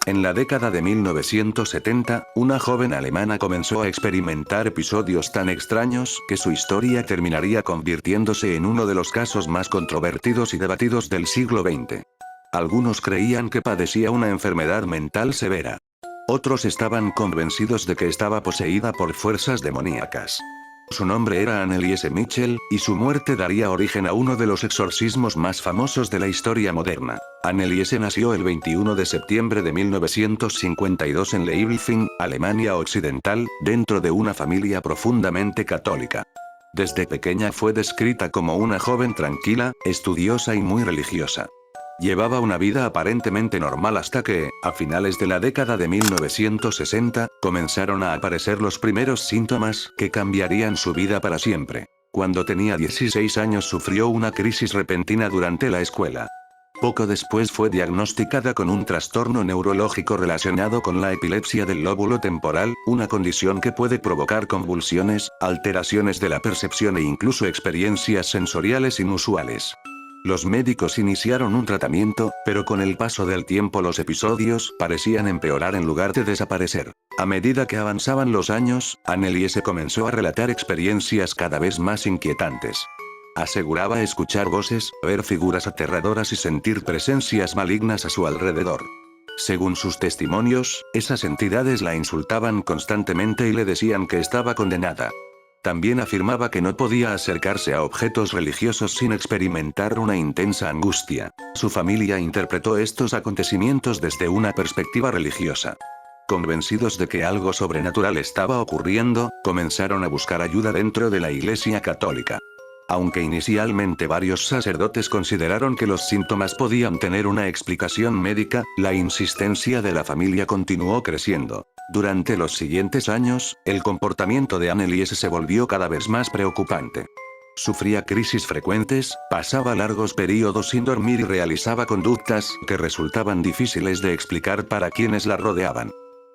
En la década de 1970, una joven alemana comenzó a experimentar episodios tan extraños que su historia terminaría convirtiéndose en uno de los casos más controvertidos y debatidos del siglo XX. Algunos creían que padecía una enfermedad mental severa. Otros estaban convencidos de que estaba poseída por fuerzas demoníacas. Su nombre era Anneliese Michel, y su muerte daría origen a uno de los exorcismos más famosos de la historia moderna. Anneliese nació el 21 de septiembre de 1952 en Leibfing, Alemania Occidental, dentro de una familia profundamente católica. Desde pequeña fue descrita como una joven tranquila, estudiosa y muy religiosa. Llevaba una vida aparentemente normal hasta que, a finales de la década de 1960, comenzaron a aparecer los primeros síntomas que cambiarían su vida para siempre. Cuando tenía 16 años sufrió una crisis repentina durante la escuela. Poco después fue diagnosticada con un trastorno neurológico relacionado con la epilepsia del lóbulo temporal, una condición que puede provocar convulsiones, alteraciones de la percepción e incluso experiencias sensoriales inusuales. Los médicos iniciaron un tratamiento, pero con el paso del tiempo los episodios parecían empeorar en lugar de desaparecer. A medida que avanzaban los años, Anneliese comenzó a relatar experiencias cada vez más inquietantes. Aseguraba escuchar voces, ver figuras aterradoras y sentir presencias malignas a su alrededor. Según sus testimonios, esas entidades la insultaban constantemente y le decían que estaba condenada. También afirmaba que no podía acercarse a objetos religiosos sin experimentar una intensa angustia. Su familia interpretó estos acontecimientos desde una perspectiva religiosa. Convencidos de que algo sobrenatural estaba ocurriendo, comenzaron a buscar ayuda dentro de la Iglesia Católica. Aunque inicialmente varios sacerdotes consideraron que los síntomas podían tener una explicación médica, la insistencia de la familia continuó creciendo. Durante los siguientes años, el comportamiento de Anneliese se volvió cada vez más preocupante. Sufría crisis frecuentes, pasaba largos periodos sin dormir y realizaba conductas que resultaban difíciles de explicar para quienes la rodeaban.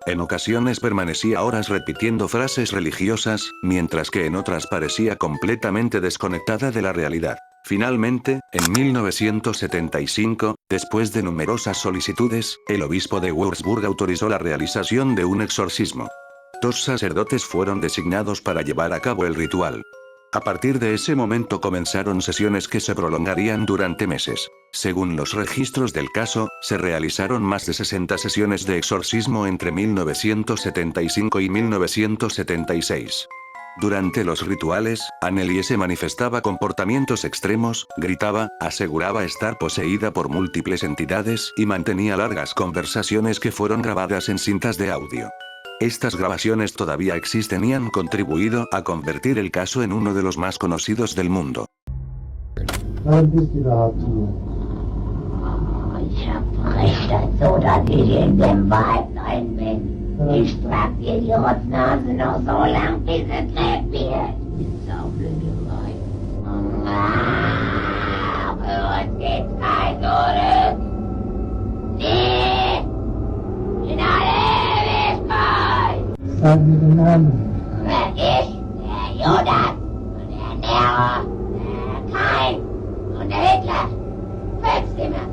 En ocasiones permanecía horas repitiendo frases religiosas, mientras que en otras parecía completamente desconectada de la realidad. Finalmente, en 1975, después de numerosas solicitudes, el obispo de Würzburg autorizó la realización de un exorcismo. 2 sacerdotes fueron designados para llevar a cabo el ritual. A partir de ese momento comenzaron sesiones que se prolongarían durante meses. Según los registros del caso, se realizaron más de 60 sesiones de exorcismo entre 1975 y 1976. Durante los rituales, Anneliese manifestaba comportamientos extremos, gritaba, aseguraba estar poseída por múltiples entidades y mantenía largas conversaciones que fueron grabadas en cintas de audio. Estas grabaciones todavía existen y han contribuido a convertir el caso en uno de los más conocidos del mundo. Ich hab recht so, dass ich in dem Wald rein bin. Ich trag dir die Rotznase noch so lang, bis es lebt wird. Die Saublödelei. Für uns geht's kein Zurück. Nee! In alle Ewigkeit! Sag mir den Namen. Ich, der Judas, und der Nero, der Kain und der Hitler. 5 Stimmen.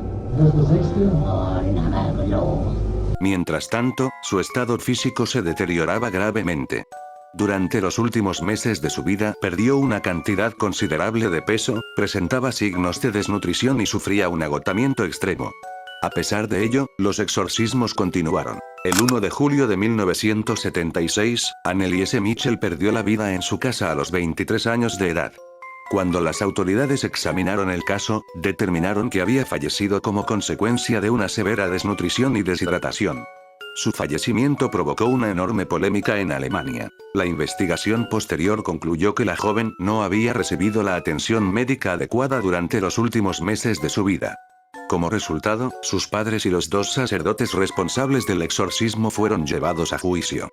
Mientras tanto, su estado físico se deterioraba gravemente. Durante los últimos meses de su vida, perdió una cantidad considerable de peso, presentaba signos de desnutrición y sufría un agotamiento extremo. A pesar de ello, los exorcismos continuaron. El 1 de julio de 1976, Anneliese Michel perdió la vida en su casa a los 23 años de edad. Cuando las autoridades examinaron el caso, determinaron que había fallecido como consecuencia de una severa desnutrición y deshidratación. Su fallecimiento provocó una enorme polémica en Alemania. La investigación posterior concluyó que la joven no había recibido la atención médica adecuada durante los últimos meses de su vida. Como resultado, sus padres y los 2 sacerdotes responsables del exorcismo fueron llevados a juicio.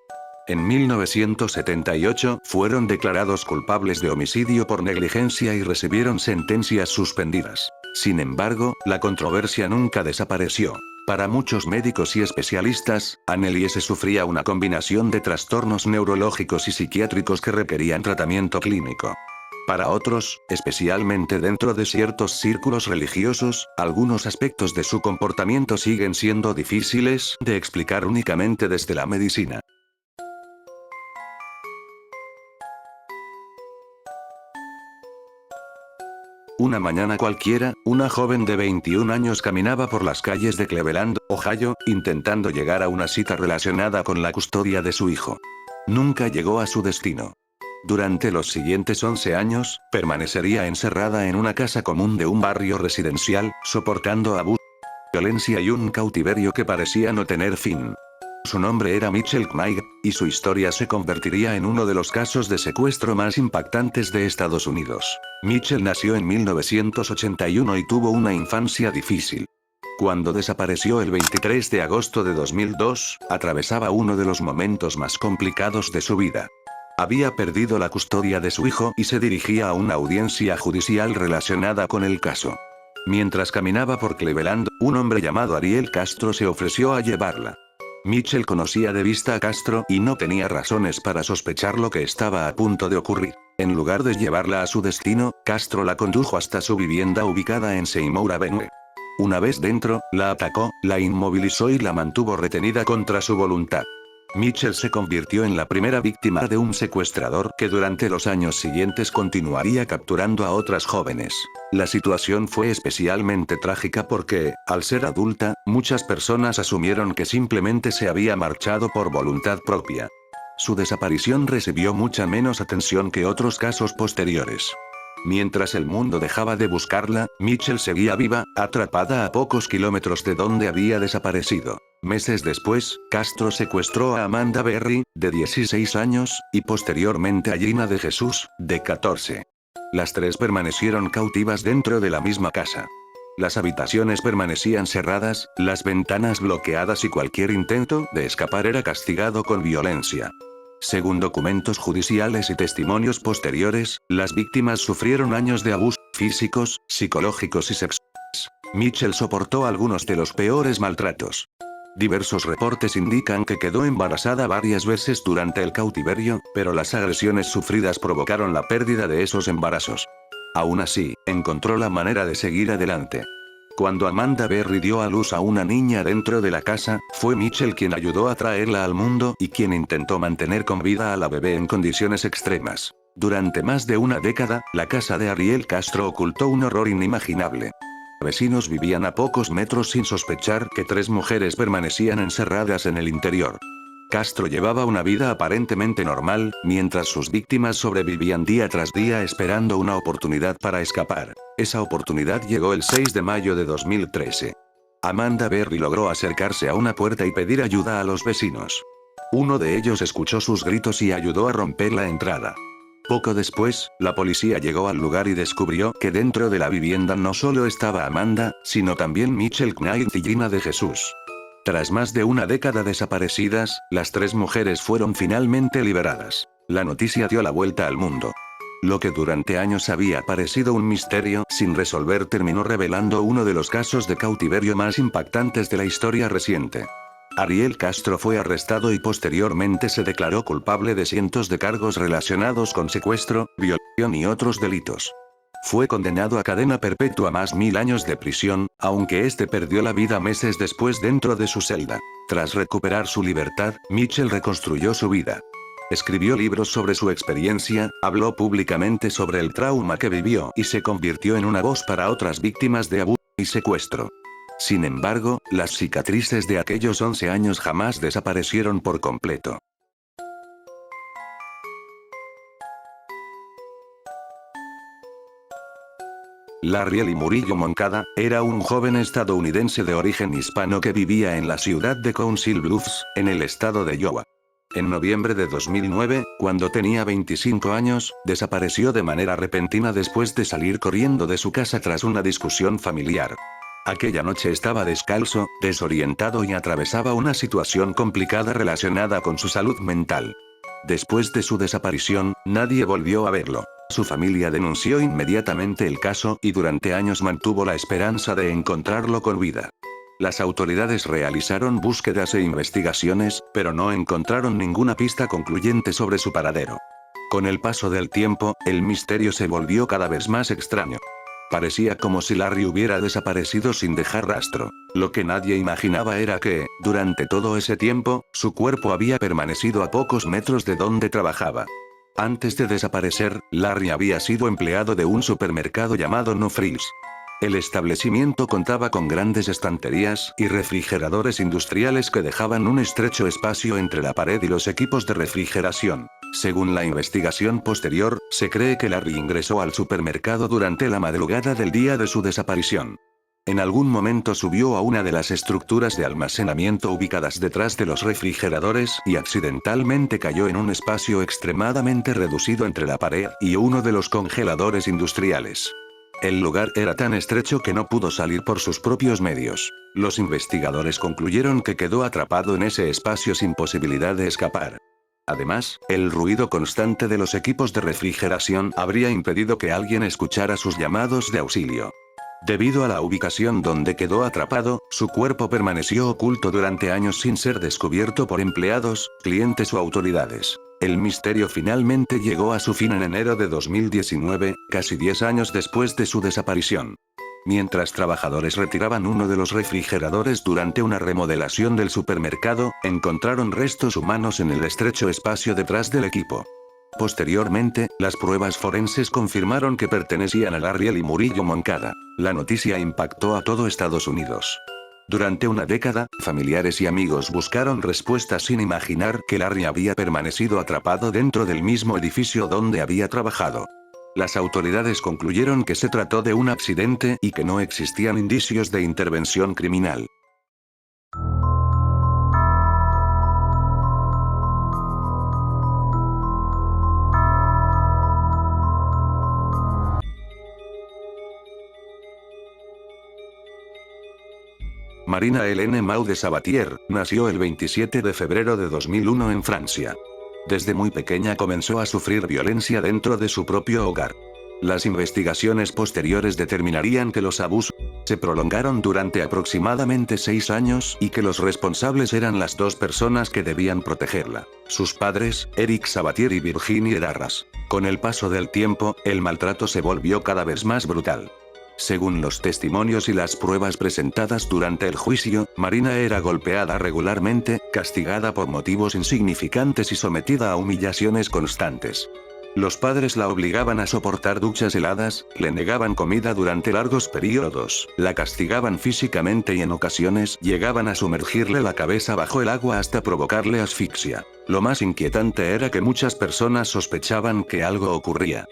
En 1978, fueron declarados culpables de homicidio por negligencia y recibieron sentencias suspendidas. Sin embargo, la controversia nunca desapareció. Para muchos médicos y especialistas, Anneliese sufría una combinación de trastornos neurológicos y psiquiátricos que requerían tratamiento clínico. Para otros, especialmente dentro de ciertos círculos religiosos, algunos aspectos de su comportamiento siguen siendo difíciles de explicar únicamente desde la medicina. Una mañana cualquiera, una joven de 21 años caminaba por las calles de Cleveland, Ohio, intentando llegar a una cita relacionada con la custodia de su hijo. Nunca llegó a su destino. Durante los siguientes 11 años, permanecería encerrada en una casa común de un barrio residencial, soportando abuso, violencia y un cautiverio que parecía no tener fin. Su nombre era Mitchell Knight, y su historia se convertiría en uno de los casos de secuestro más impactantes de Estados Unidos. Mitchell nació en 1981 y tuvo una infancia difícil. Cuando desapareció el 23 de agosto de 2002, atravesaba uno de los momentos más complicados de su vida. Había perdido la custodia de su hijo y se dirigía a una audiencia judicial relacionada con el caso. Mientras caminaba por Cleveland, un hombre llamado Ariel Castro se ofreció a llevarla. Mitchell conocía de vista a Castro y no tenía razones para sospechar lo que estaba a punto de ocurrir. En lugar de llevarla a su destino, Castro la condujo hasta su vivienda ubicada en Seymour Avenue. Una vez dentro, la atacó, la inmovilizó y la mantuvo retenida contra su voluntad. Mitchell se convirtió en la primera víctima de un secuestrador que durante los años siguientes continuaría capturando a otras jóvenes. La situación fue especialmente trágica porque, al ser adulta, muchas personas asumieron que simplemente se había marchado por voluntad propia. Su desaparición recibió mucha menos atención que otros casos posteriores. Mientras el mundo dejaba de buscarla, Mitchell seguía viva, atrapada a pocos kilómetros de donde había desaparecido. Meses después, Castro secuestró a Amanda Berry, de 16 años, y posteriormente a Gina de Jesús, de 14. Las tres permanecieron cautivas dentro de la misma casa. Las habitaciones permanecían cerradas, las ventanas bloqueadas y cualquier intento de escapar era castigado con violencia. Según documentos judiciales y testimonios posteriores, las víctimas sufrieron años de abusos físicos, psicológicos y sexuales. Mitchell soportó algunos de los peores maltratos. Diversos reportes indican que quedó embarazada varias veces durante el cautiverio, pero las agresiones sufridas provocaron la pérdida de esos embarazos. Aún así, encontró la manera de seguir adelante. Cuando Amanda Berry dio a luz a una niña dentro de la casa, fue Mitchell quien ayudó a traerla al mundo y quien intentó mantener con vida a la bebé en condiciones extremas. Durante más de una década, la casa de Ariel Castro ocultó un horror inimaginable. Vecinos vivían a pocos metros sin sospechar que tres mujeres permanecían encerradas en el interior. Castro llevaba una vida aparentemente normal, mientras sus víctimas sobrevivían día tras día esperando una oportunidad para escapar. Esa oportunidad llegó el 6 de mayo de 2013. Amanda Berry logró acercarse a una puerta y pedir ayuda a los vecinos. Uno de ellos escuchó sus gritos y ayudó a romper la entrada. Poco después, la policía llegó al lugar y descubrió que dentro de la vivienda no solo estaba Amanda, sino también Mitchell Knight y Gina de Jesús. Tras más de una década desaparecidas, las tres mujeres fueron finalmente liberadas. La noticia dio la vuelta al mundo. Lo que durante años había parecido un misterio sin resolver terminó revelando uno de los casos de cautiverio más impactantes de la historia reciente. Ariel Castro fue arrestado y posteriormente se declaró culpable de cientos de cargos relacionados con secuestro, violación y otros delitos. Fue condenado a cadena perpetua más 1000 años de prisión, aunque este perdió la vida meses después dentro de su celda. Tras recuperar su libertad, Mitchell reconstruyó su vida. Escribió libros sobre su experiencia, habló públicamente sobre el trauma que vivió y se convirtió en una voz para otras víctimas de abuso y secuestro. Sin embargo, las cicatrices de aquellos 11 años jamás desaparecieron por completo. Larry Eli Murillo Moncada, era un joven estadounidense de origen hispano que vivía en la ciudad de Council Bluffs, en el estado de Iowa. En noviembre de 2009, cuando tenía 25 años, desapareció de manera repentina después de salir corriendo de su casa tras una discusión familiar. Aquella noche estaba descalzo, desorientado y atravesaba una situación complicada relacionada con su salud mental. Después de su desaparición, nadie volvió a verlo. Su familia denunció inmediatamente el caso y durante años mantuvo la esperanza de encontrarlo con vida. Las autoridades realizaron búsquedas e investigaciones, pero no encontraron ninguna pista concluyente sobre su paradero. Con el paso del tiempo, el misterio se volvió cada vez más extraño. Parecía como si Larry hubiera desaparecido sin dejar rastro. Lo que nadie imaginaba era que, durante todo ese tiempo, su cuerpo había permanecido a pocos metros de donde trabajaba. Antes de desaparecer, Larry había sido empleado de un supermercado llamado No Frills. El establecimiento contaba con grandes estanterías y refrigeradores industriales que dejaban un estrecho espacio entre la pared y los equipos de refrigeración. Según la investigación posterior, se cree que Larry ingresó al supermercado durante la madrugada del día de su desaparición. En algún momento subió a una de las estructuras de almacenamiento ubicadas detrás de los refrigeradores y accidentalmente cayó en un espacio extremadamente reducido entre la pared y uno de los congeladores industriales. El lugar era tan estrecho que no pudo salir por sus propios medios. Los investigadores concluyeron que quedó atrapado en ese espacio sin posibilidad de escapar. Además, el ruido constante de los equipos de refrigeración habría impedido que alguien escuchara sus llamados de auxilio. Debido a la ubicación donde quedó atrapado, su cuerpo permaneció oculto durante años sin ser descubierto por empleados, clientes o autoridades. El misterio finalmente llegó a su fin en enero de 2019, casi 10 años después de su desaparición. Mientras trabajadores retiraban uno de los refrigeradores durante una remodelación del supermercado, encontraron restos humanos en el estrecho espacio detrás del equipo. Posteriormente, las pruebas forenses confirmaron que pertenecían a Larry y Murillo Moncada. La noticia impactó a todo Estados Unidos. Durante una década, familiares y amigos buscaron respuestas sin imaginar que Larry había permanecido atrapado dentro del mismo edificio donde había trabajado. Las autoridades concluyeron que se trató de un accidente y que no existían indicios de intervención criminal. Marina Hélène Mau de Sabatier, nació el 27 de febrero de 2001 en Francia. Desde muy pequeña comenzó a sufrir violencia dentro de su propio hogar. Las investigaciones posteriores determinarían que los abusos se prolongaron durante aproximadamente 6 años y que los responsables eran las dos personas que debían protegerla: sus padres, Eric Sabatier y Virginie Darras. Con el paso del tiempo, el maltrato se volvió cada vez más brutal. Según los testimonios y las pruebas presentadas durante el juicio, Marina era golpeada regularmente, castigada por motivos insignificantes y sometida a humillaciones constantes. Los padres la obligaban a soportar duchas heladas, le negaban comida durante largos periodos, la castigaban físicamente y en ocasiones llegaban a sumergirle la cabeza bajo el agua hasta provocarle asfixia. Lo más inquietante era que muchas personas sospechaban que algo ocurría.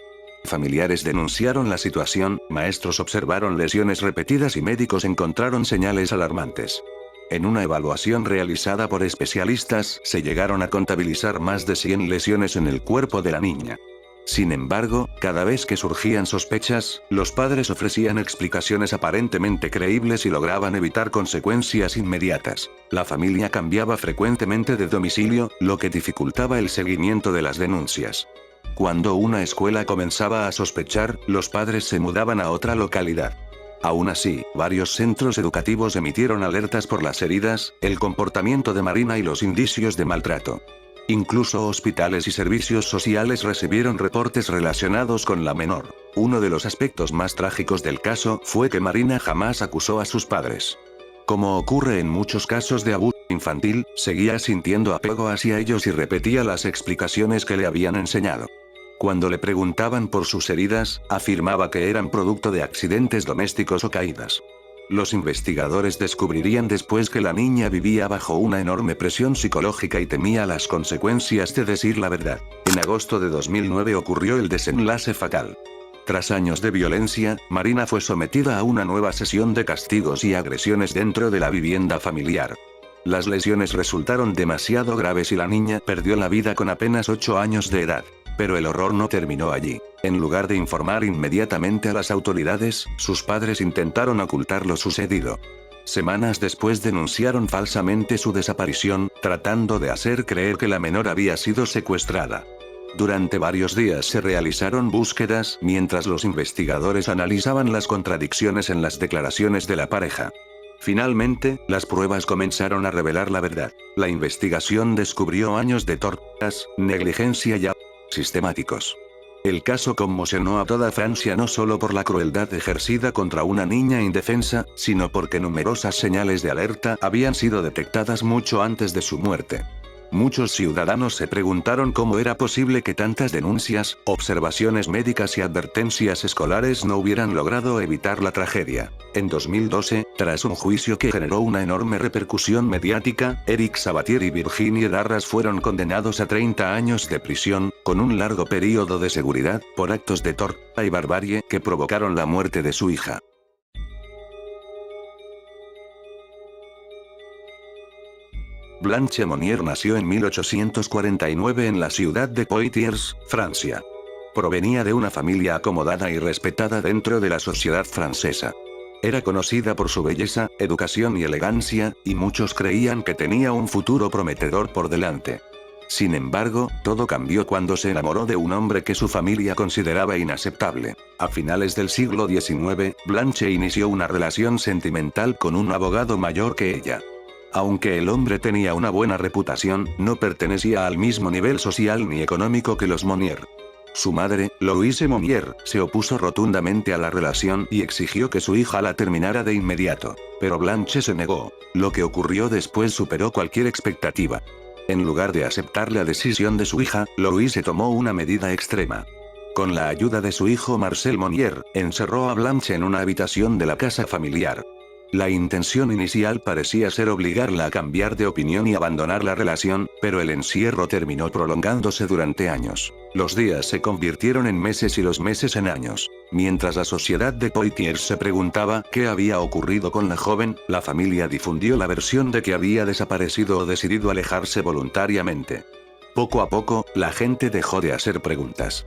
Familiares denunciaron la situación, maestros observaron lesiones repetidas y médicos encontraron señales alarmantes. En una evaluación realizada por especialistas, se llegaron a contabilizar más de 100 lesiones en el cuerpo de la niña. Sin embargo, cada vez que surgían sospechas, los padres ofrecían explicaciones aparentemente creíbles y lograban evitar consecuencias inmediatas. La familia cambiaba frecuentemente de domicilio, lo que dificultaba el seguimiento de las denuncias. Cuando una escuela comenzaba a sospechar, los padres se mudaban a otra localidad. Aún así, varios centros educativos emitieron alertas por las heridas, el comportamiento de Marina y los indicios de maltrato. Incluso hospitales y servicios sociales recibieron reportes relacionados con la menor. Uno de los aspectos más trágicos del caso fue que Marina jamás acusó a sus padres. Como ocurre en muchos casos de abuso infantil, seguía sintiendo apego hacia ellos y repetía las explicaciones que le habían enseñado. Cuando le preguntaban por sus heridas, afirmaba que eran producto de accidentes domésticos o caídas. Los investigadores descubrirían después que la niña vivía bajo una enorme presión psicológica y temía las consecuencias de decir la verdad. En agosto de 2009 ocurrió el desenlace fatal. Tras años de violencia, Marina fue sometida a una nueva sesión de castigos y agresiones dentro de la vivienda familiar. Las lesiones resultaron demasiado graves y la niña perdió la vida con apenas 8 años de edad. Pero el horror no terminó allí. En lugar de informar inmediatamente a las autoridades, sus padres intentaron ocultar lo sucedido. Semanas después denunciaron falsamente su desaparición, tratando de hacer creer que la menor había sido secuestrada. Durante varios días se realizaron búsquedas, mientras los investigadores analizaban las contradicciones en las declaraciones de la pareja. Finalmente, las pruebas comenzaron a revelar la verdad. La investigación descubrió años de torturas, negligencia y sistemáticos. El caso conmocionó a toda Francia no solo por la crueldad ejercida contra una niña indefensa, sino porque numerosas señales de alerta habían sido detectadas mucho antes de su muerte. Muchos ciudadanos se preguntaron cómo era posible que tantas denuncias, observaciones médicas y advertencias escolares no hubieran logrado evitar la tragedia. En 2012, tras un juicio que generó una enorme repercusión mediática, Eric Sabatier y Virginie Darras fueron condenados a 30 años de prisión, con un largo periodo de seguridad, por actos de tortura y barbarie que provocaron la muerte de su hija. Blanche Monnier nació en 1849 en la ciudad de Poitiers, Francia. Provenía de una familia acomodada y respetada dentro de la sociedad francesa. Era conocida por su belleza, educación y elegancia, y muchos creían que tenía un futuro prometedor por delante. Sin embargo, todo cambió cuando se enamoró de un hombre que su familia consideraba inaceptable. A finales del siglo XIX, Blanche inició una relación sentimental con un abogado mayor que ella. Aunque el hombre tenía una buena reputación, no pertenecía al mismo nivel social ni económico que los Monnier. Su madre, Louise Monnier, se opuso rotundamente a la relación y exigió que su hija la terminara de inmediato. Pero Blanche se negó. Lo que ocurrió después superó cualquier expectativa. En lugar de aceptar la decisión de su hija, Louise tomó una medida extrema. Con la ayuda de su hijo Marcel Monnier, encerró a Blanche en una habitación de la casa familiar. La intención inicial parecía ser obligarla a cambiar de opinión y abandonar la relación, pero el encierro terminó prolongándose durante años. Los días se convirtieron en meses y los meses en años. Mientras la sociedad de Poitiers se preguntaba qué había ocurrido con la joven, la familia difundió la versión de que había desaparecido o decidido alejarse voluntariamente. Poco a poco, la gente dejó de hacer preguntas.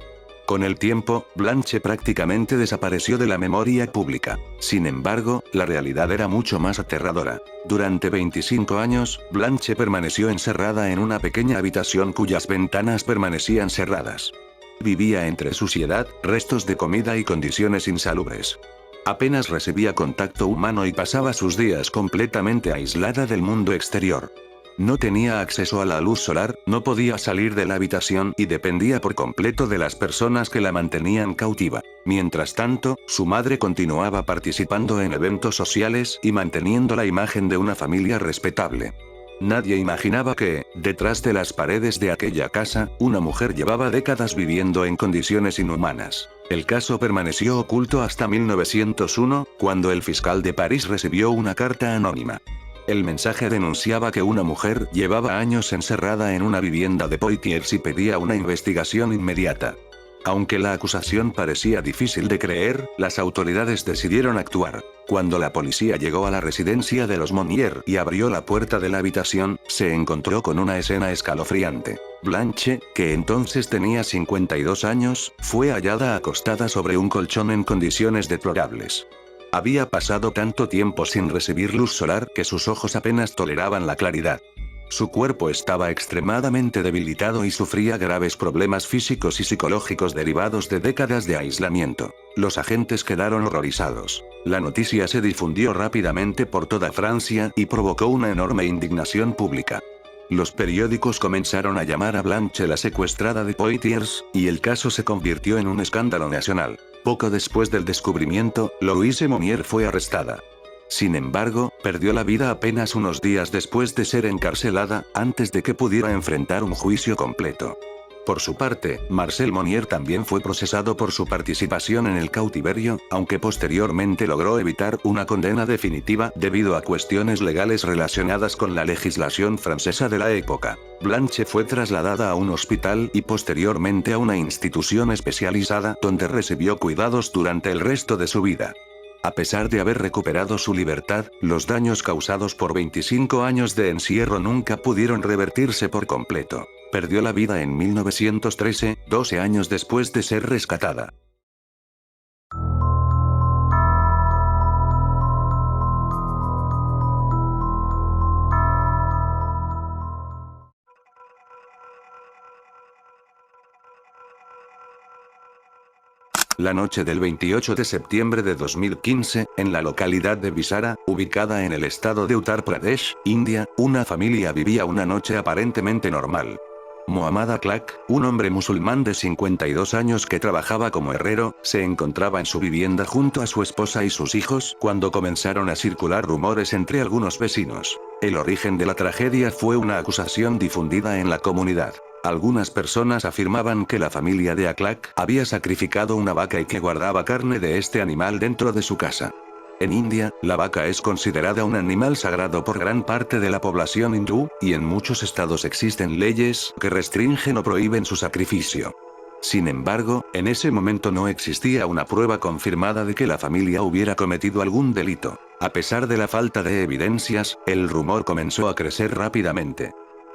Con el tiempo, Blanche prácticamente desapareció de la memoria pública. Sin embargo, la realidad era mucho más aterradora. Durante 25 años, Blanche permaneció encerrada en una pequeña habitación cuyas ventanas permanecían cerradas. Vivía entre suciedad, restos de comida y condiciones insalubres. Apenas recibía contacto humano y pasaba sus días completamente aislada del mundo exterior. No tenía acceso a la luz solar, no podía salir de la habitación y dependía por completo de las personas que la mantenían cautiva. Mientras tanto, su madre continuaba participando en eventos sociales y manteniendo la imagen de una familia respetable. Nadie imaginaba que, detrás de las paredes de aquella casa, una mujer llevaba décadas viviendo en condiciones inhumanas. El caso permaneció oculto hasta 1901, cuando el fiscal de París recibió una carta anónima. El mensaje denunciaba que una mujer llevaba años encerrada en una vivienda de Poitiers y pedía una investigación inmediata. Aunque la acusación parecía difícil de creer, las autoridades decidieron actuar. Cuando la policía llegó a la residencia de los Monnier y abrió la puerta de la habitación, se encontró con una escena escalofriante. Blanche, que entonces tenía 52 años, fue hallada acostada sobre un colchón en condiciones deplorables. Había pasado tanto tiempo sin recibir luz solar que sus ojos apenas toleraban la claridad. Su cuerpo estaba extremadamente debilitado y sufría graves problemas físicos y psicológicos derivados de décadas de aislamiento. Los agentes quedaron horrorizados. La noticia se difundió rápidamente por toda Francia y provocó una enorme indignación pública. Los periódicos comenzaron a llamar a Blanche la secuestrada de Poitiers, y el caso se convirtió en un escándalo nacional. Poco después del descubrimiento, Louise Monnier fue arrestada. Sin embargo, perdió la vida apenas unos días después de ser encarcelada, antes de que pudiera enfrentar un juicio completo. Por su parte, Marcel Monnier también fue procesado por su participación en el cautiverio, aunque posteriormente logró evitar una condena definitiva debido a cuestiones legales relacionadas con la legislación francesa de la época. Blanche fue trasladada a un hospital y posteriormente a una institución especializada donde recibió cuidados durante el resto de su vida. A pesar de haber recuperado su libertad, los daños causados por 25 años de encierro nunca pudieron revertirse por completo. Perdió la vida en 1913, 12 años después de ser rescatada. La noche del 28 de septiembre de 2015, en la localidad de Visara, ubicada en el estado de Uttar Pradesh, India, una familia vivía una noche aparentemente normal. Muhammad Aklak, un hombre musulmán de 52 años que trabajaba como herrero, se encontraba en su vivienda junto a su esposa y sus hijos cuando comenzaron a circular rumores entre algunos vecinos. El origen de la tragedia fue una acusación difundida en la comunidad. Algunas personas afirmaban que la familia de Aklak había sacrificado una vaca y que guardaba carne de este animal dentro de su casa. En India, la vaca es considerada un animal sagrado por gran parte de la población hindú, y en muchos estados existen leyes que restringen o prohíben su sacrificio. Sin embargo, en ese momento no existía una prueba confirmada de que la familia hubiera cometido algún delito. A pesar de la falta de evidencias, el rumor comenzó a crecer rápidamente.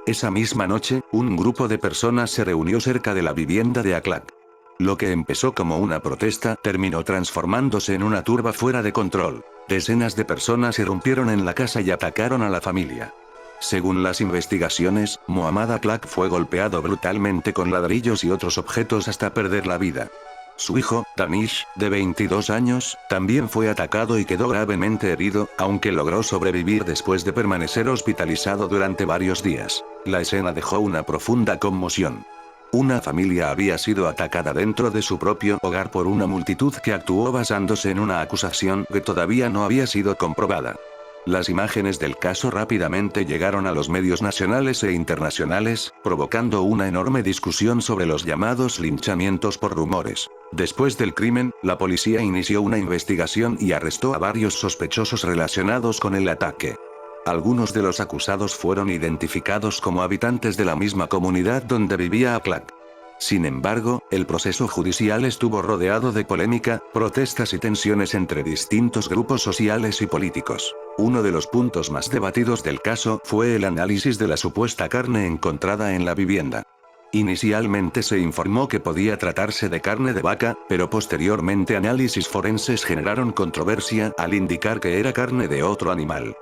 Esa misma noche, un grupo de personas se reunió cerca de la vivienda de Aklak. Lo que empezó como una protesta terminó transformándose en una turba fuera de control. Decenas de personas irrumpieron en la casa y atacaron a la familia. Según las investigaciones, Muhammad Aklak fue golpeado brutalmente con ladrillos y otros objetos hasta perder la vida. Su hijo, Danish, de 22 años, también fue atacado y quedó gravemente herido, aunque logró sobrevivir después de permanecer hospitalizado durante varios días. La escena dejó una profunda conmoción. Una familia había sido atacada dentro de su propio hogar por una multitud que actuó basándose en una acusación que todavía no había sido comprobada. Las imágenes del caso rápidamente llegaron a los medios nacionales e internacionales, provocando una enorme discusión sobre los llamados linchamientos por rumores. Después del crimen, la policía inició una investigación y arrestó a varios sospechosos relacionados con el ataque. Algunos de los acusados fueron identificados como habitantes de la misma comunidad donde vivía Aklak. Sin embargo, el proceso judicial estuvo rodeado de polémica, protestas y tensiones entre distintos grupos sociales y políticos. Uno de los puntos más debatidos del caso fue el análisis de la supuesta carne encontrada en la vivienda. Inicialmente se informó que podía tratarse de carne de vaca, pero posteriormente análisis forenses generaron controversia al indicar que era carne de otro animal.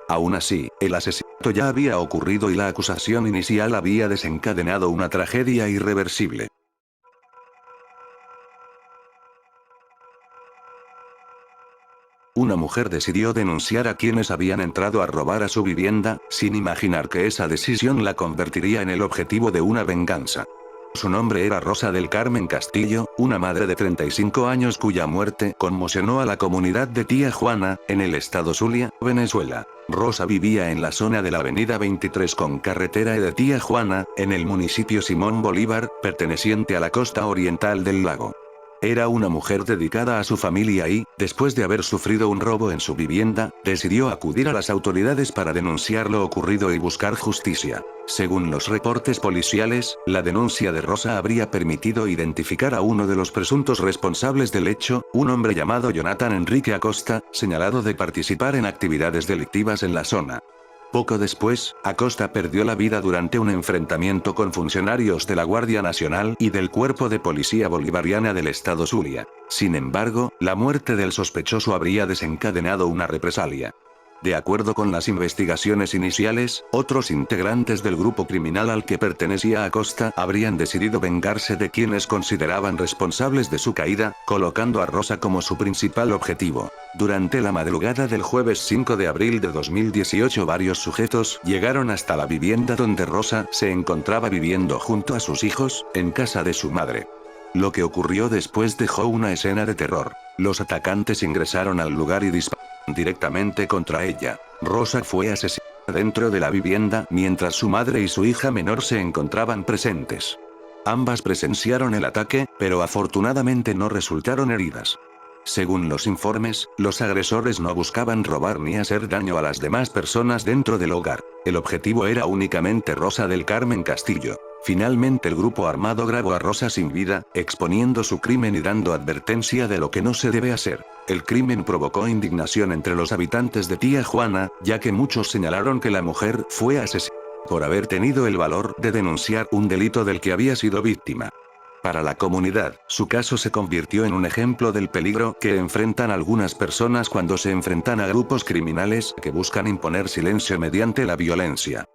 Aún así, el asesinato ya había ocurrido y la acusación inicial había desencadenado una tragedia irreversible. Una mujer decidió denunciar a quienes habían entrado a robar a su vivienda, sin imaginar que esa decisión la convertiría en el objetivo de una venganza. Su nombre era Rosa del Carmen Castillo, una madre de 35 años cuya muerte conmocionó a la comunidad de Tía Juana, en el estado Zulia, Venezuela. Rosa vivía en la zona de la avenida 23 con carretera de Tía Juana, en el municipio Simón Bolívar, perteneciente a la costa oriental del lago. Era una mujer dedicada a su familia y, después de haber sufrido un robo en su vivienda, decidió acudir a las autoridades para denunciar lo ocurrido y buscar justicia. Según los reportes policiales, la denuncia de Rosa habría permitido identificar a uno de los presuntos responsables del hecho, un hombre llamado Jonathan Enrique Acosta, señalado de participar en actividades delictivas en la zona. Poco después, Acosta perdió la vida durante un enfrentamiento con funcionarios de la Guardia Nacional y del Cuerpo de Policía Bolivariana del estado Zulia. Sin embargo, la muerte del sospechoso habría desencadenado una represalia. De acuerdo con las investigaciones iniciales, otros integrantes del grupo criminal al que pertenecía Acosta habrían decidido vengarse de quienes consideraban responsables de su caída, colocando a Rosa como su principal objetivo. Durante la madrugada del jueves 5 de abril de 2018 varios sujetos llegaron hasta la vivienda donde Rosa se encontraba viviendo junto a sus hijos, en casa de su madre. Lo que ocurrió después dejó una escena de terror. Los atacantes ingresaron al lugar y dispararon directamente contra ella. Rosa fue asesinada dentro de la vivienda mientras su madre y su hija menor se encontraban presentes. Ambas presenciaron el ataque, pero afortunadamente no resultaron heridas. Según los informes, los agresores no buscaban robar ni hacer daño a las demás personas dentro del hogar. El objetivo era únicamente Rosa del Carmen Castillo. Finalmente el grupo armado grabó a Rosa sin vida, exponiendo su crimen y dando advertencia de lo que no se debe hacer. El crimen provocó indignación entre los habitantes de Tía Juana, ya que muchos señalaron que la mujer fue asesinada por haber tenido el valor de denunciar un delito del que había sido víctima. Para la comunidad, su caso se convirtió en un ejemplo del peligro que enfrentan algunas personas cuando se enfrentan a grupos criminales que buscan imponer silencio mediante la violencia.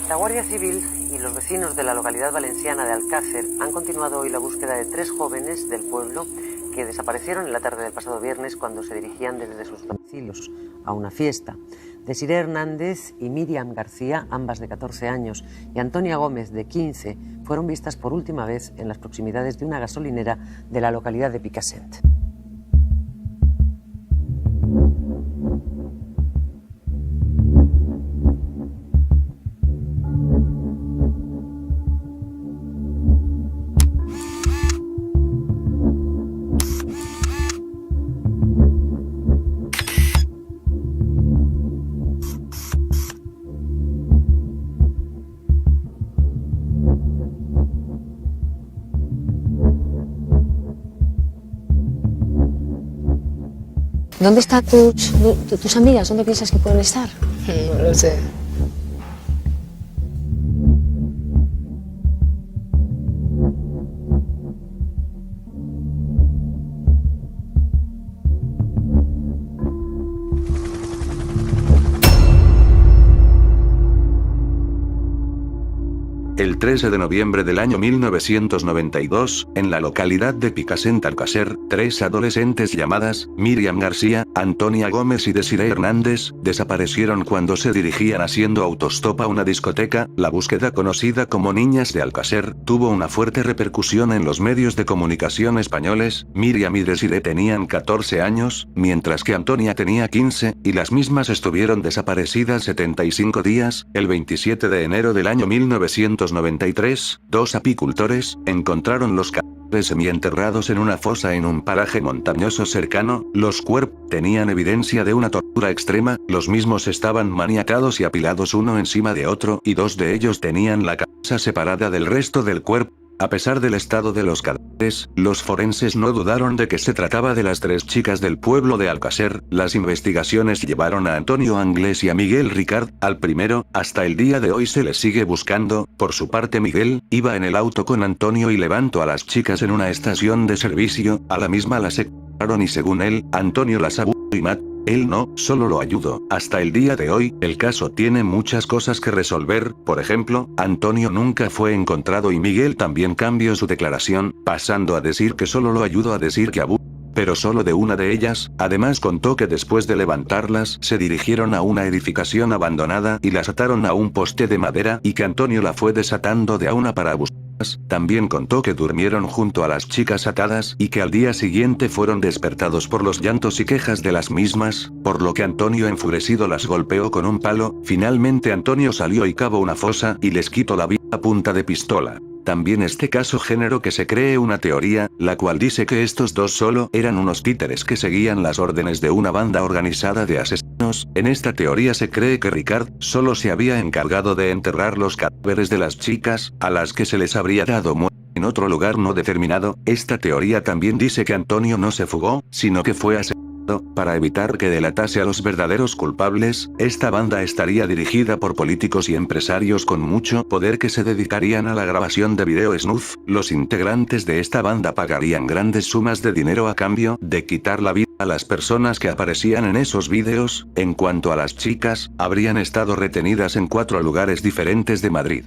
La Guardia Civil y los vecinos de la localidad valenciana de Alcácer han continuado hoy la búsqueda de 3 jóvenes del pueblo que desaparecieron en la tarde del pasado viernes cuando se dirigían desde sus domicilios a una fiesta. Desiree Hernández y Miriam García, ambas de 14 años, y Antonia Gómez, de 15, fueron vistas por última vez en las proximidades de una gasolinera de la localidad de Picassent. ¿Dónde están tus amigas? ¿Dónde piensas que pueden estar? No lo sé. El 13 de noviembre del año 1992, en la localidad de Picassent Alcácer, 3 adolescentes llamadas Miriam García, Antonia Gómez y Desiree Hernández, desaparecieron cuando se dirigían haciendo autostop a una discoteca. La búsqueda, conocida como Niñas de Alcácer, tuvo una fuerte repercusión en los medios de comunicación españoles. Miriam y Desiree tenían 14 años, mientras que Antonia tenía 15, y las mismas estuvieron desaparecidas 75 días. El 27 de enero del año 1993, 2 apicultores encontraron los cadáveres semienterrados en una fosa en un paraje montañoso cercano. Los cuerpos tenían evidencia de una tortura extrema, los mismos estaban maniatados y apilados uno encima de otro, y 2 de ellos tenían la cabeza separada del resto del cuerpo. A pesar del estado de los cadáveres, los forenses no dudaron de que se trataba de las 3 chicas del pueblo de Alcácer. Las investigaciones llevaron a Antonio Anglés y a Miguel Ricard. Al primero, hasta el día de hoy se le sigue buscando. Por su parte, Miguel iba en el auto con Antonio y levantó a las chicas en una estación de servicio. A la misma las secuestraron y, según él, Antonio las abusó y mató. Él no, solo lo ayudó. Hasta el día de hoy, el caso tiene muchas cosas que resolver. Por ejemplo, Antonio nunca fue encontrado y Miguel también cambió su declaración, pasando a decir que solo lo ayudó a decir que abusó, pero solo de una de ellas. Además contó que después de levantarlas, se dirigieron a una edificación abandonada y las ataron a un poste de madera y que Antonio la fue desatando de a una para abusarlas. También contó que durmieron junto a las chicas atadas y que al día siguiente fueron despertados por los llantos y quejas de las mismas, por lo que Antonio, enfurecido, las golpeó con un palo. Finalmente Antonio salió y cavó una fosa y les quitó la vida a punta de pistola. También este caso generó que se cree una teoría, la cual dice que estos 2 solo eran unos títeres que seguían las órdenes de una banda organizada de asesinos. En esta teoría se cree que Ricard solo se había encargado de enterrar los cadáveres de las chicas, a las que se les habría dado muerte en otro lugar no determinado. Esta teoría también dice que Antonio no se fugó, sino que fue asesinado. Para evitar que delatase a los verdaderos culpables, esta banda estaría dirigida por políticos y empresarios con mucho poder que se dedicarían a la grabación de video snuff. Los integrantes de esta banda pagarían grandes sumas de dinero a cambio de quitar la vida a las personas que aparecían en esos videos. En cuanto a las chicas, habrían estado retenidas en 4 lugares diferentes de Madrid.